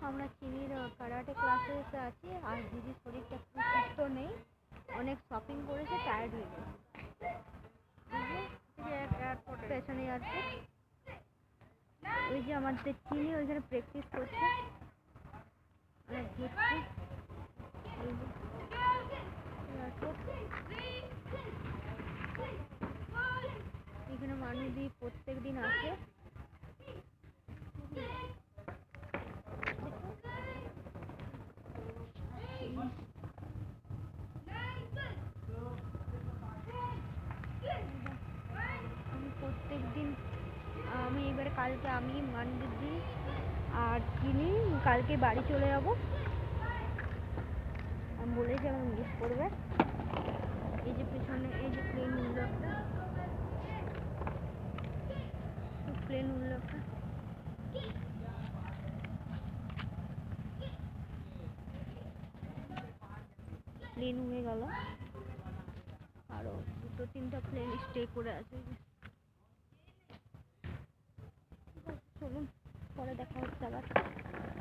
আমরা চিনির কারাটে ক্লাসে আছি আর দিদির শরীরটা একটু সুস্থ নেই, অনেক শপিং করেছে, টায়ার্ড হয়ে গেছে। পেছনে এয়ারপোর্ট, ওই যে আমাদের চিনি ওইখানে প্র্যাকটিস করছে, ঘুরছে। এখানে মানুষই প্রত্যেক দিন আসে। প্রত্যেক দিন আমি এবারে কালকে আমি মানদিদি আর চিনি কালকে বাড়ি চলে যাবো। আমি বলেছি আমার মিস করবে। এই যে পেছনে এই যে প্লেন উঠলো একটা, প্লেন উঠলো একটা, প্লেন উড়ে গেল, আরো 2-3টা প্লেন স্টে করে আছে। চলুন পরে দেখা হচ্ছে আবার।